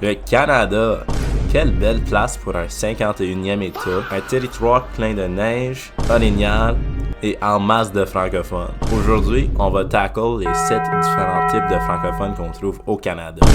Le Canada. Quelle belle place pour un 51e État. Un territoire plein de neige, orignal et en masse de francophones. Aujourd'hui, on va tackle les 7 différents types de francophones qu'on trouve au Canada.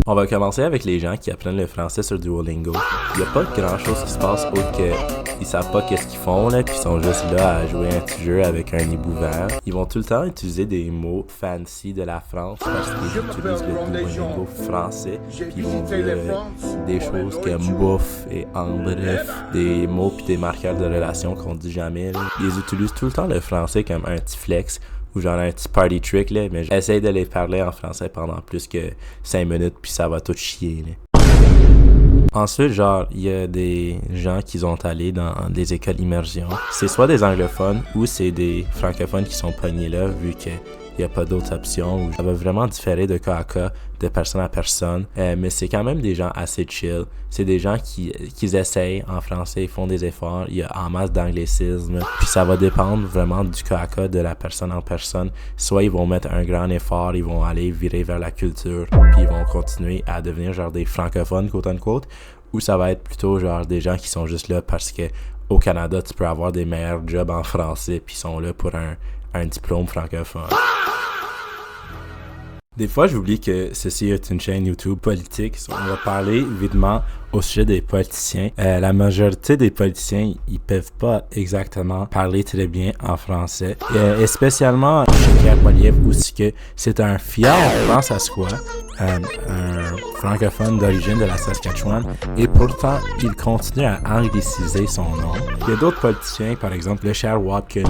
On va commencer avec les gens qui apprennent le français sur Duolingo. Il n'y a pas grand chose qui se passe autre que ils savent pas qu'est-ce qu'ils font là, puis ils sont juste là à jouer un petit jeu avec un hibou vert. Ils vont tout le temps utiliser des mots fancy de la France parce qu'ils utilisent le Duolingo français, puis ils vont dire des choses comme bouffe et en bref, des mots puis des marqueurs de relation qu'on dit jamais. Là. Ils utilisent tout le temps le français comme un petit flex ou genre un petit party trick là, mais j'essaie de les parler en français pendant plus que 5 minutes puis ça va tout chier là. Ensuite, genre, il y a des gens qui sont allés dans des écoles immersion. C'est soit des anglophones ou c'est des francophones qui sont pognés là, vu qu'il n'y a pas d'autres options. Ça va vraiment différer de cas à cas, de personne à personne. Mais c'est quand même des gens assez chill. C'est des gens qui essayent en français, ils font des efforts. Il y a en masse d'anglicisme. Puis ça va dépendre vraiment du cas à cas, de la personne en personne. Soit ils vont mettre un grand effort, ils vont aller virer vers la culture, puis ils vont continuer à devenir genre des francophones, quote unquote. Ou ça va être plutôt genre des gens qui sont juste là parce que au Canada, tu peux avoir des meilleurs jobs en français, puis ils sont là pour un diplôme francophone. Des fois, j'oublie que ceci est une chaîne YouTube politique. On va parler vitement au sujet des politiciens. La majorité des politiciens, ils peuvent pas exactement parler très bien en français. Et spécialement chez Pierre Poilievre, où c'est un fier François, un francophone d'origine de la Saskatchewan, et pourtant, il continue à angliciser son nom. Il y a d'autres politiciens, par exemple le cher Wapkeny,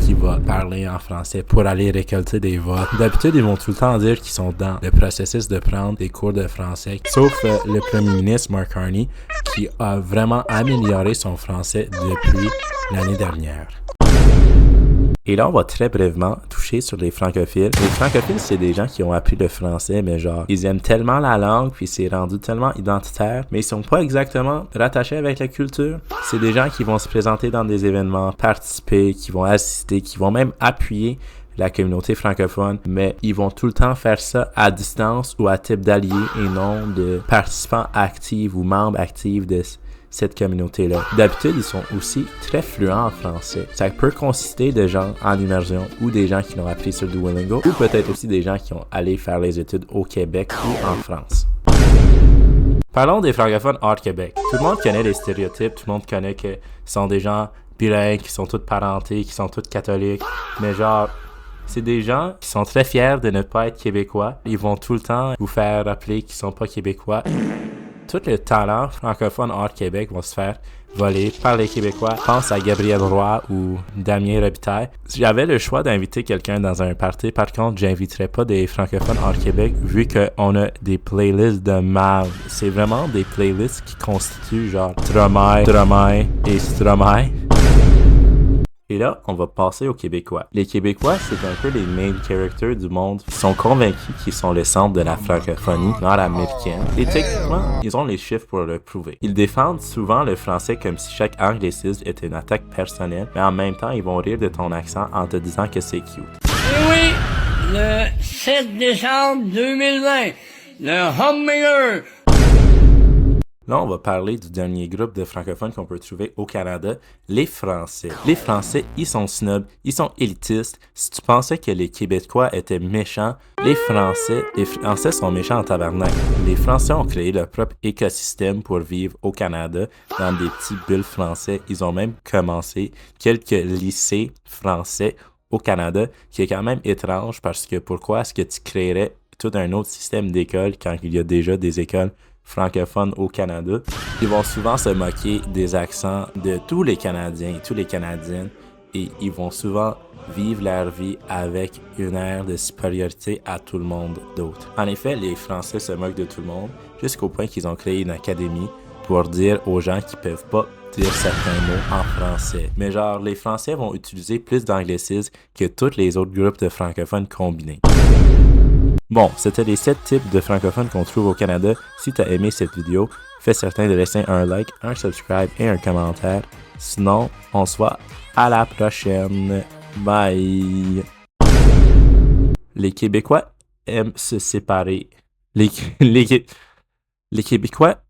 qui va parler en français pour aller récolter des votes. D'habitude, ils vont tout le temps dire qu'ils sont dans le processus de prendre des cours de français, sauf le premier ministre Mark Carney, qui a vraiment amélioré son français depuis l'année dernière. Et là, on va très brièvement toucher sur les francophiles. Les francophiles, c'est des gens qui ont appris le français, mais genre, ils aiment tellement la langue, puis c'est rendu tellement identitaire, mais ils sont pas exactement rattachés avec la culture. C'est des gens qui vont se présenter dans des événements, participer, qui vont assister, qui vont même appuyer la communauté francophone, mais ils vont tout le temps faire ça à distance ou à type d'alliés et non de participants actifs ou membres actifs de cette communauté-là. D'habitude, ils sont aussi très fluents en français. Ça peut consister de gens en immersion ou des gens qui l'ont appris sur Duolingo ou peut-être aussi des gens qui ont allé faire les études au Québec ou en France. Parlons des francophones hors Québec. Tout le monde connaît les stéréotypes, tout le monde connaît que ce sont des gens bilingues, qui sont tous parentés, qui sont tous catholiques, mais genre, c'est des gens qui sont très fiers de ne pas être québécois. Ils vont tout le temps vous faire rappeler qu'ils sont pas québécois. Tout le talent francophone hors Québec va se faire voler par les Québécois. Pense à Gabriel Roy ou Damien Robitaille. Si j'avais le choix d'inviter quelqu'un dans un party, par contre, j'inviterais pas des francophones hors Québec vu qu'on a des playlists de mal. C'est vraiment des playlists qui constituent genre Stromae et Stromae. Et là, on va passer aux Québécois. Les Québécois, c'est un peu les main characters du monde. Ils sont convaincus qu'ils sont le centre de la francophonie nord-américaine. Et techniquement, ils ont les chiffres pour le prouver. Ils défendent souvent le français comme si chaque anglicisme était une attaque personnelle, mais en même temps, ils vont rire de ton accent en te disant que c'est cute. Et oui, le 7 décembre 2020, le Hummingbird. Là, on va parler du dernier groupe de francophones qu'on peut trouver au Canada, les Français. Les Français, ils sont snobs, ils sont élitistes. Si tu pensais que les Québécois étaient méchants, les Français sont méchants en tabarnak. Les Français ont créé leur propre écosystème pour vivre au Canada, dans des petits bulles français. Ils ont même commencé quelques lycées français au Canada, qui est quand même étrange parce que pourquoi est-ce que tu créerais tout un autre système d'école quand il y a déjà des écoles francophones au Canada? Ils vont souvent se moquer des accents de tous les Canadiens et toutes les Canadiennes et ils vont souvent vivre leur vie avec une aire de supériorité à tout le monde d'autre. En effet, les Français se moquent de tout le monde jusqu'au point qu'ils ont créé une académie pour dire aux gens qui peuvent pas dire certains mots en français. Mais genre, les Français vont utiliser plus d'anglicisme que tous les autres groupes de francophones combinés. Bon, c'était les 7 types de francophones qu'on trouve au Canada. Si tu as aimé cette vidéo, fais certain de laisser un like, un subscribe et un commentaire. Sinon, on se voit à la prochaine. Bye! Les Québécois aiment se séparer. Les Québécois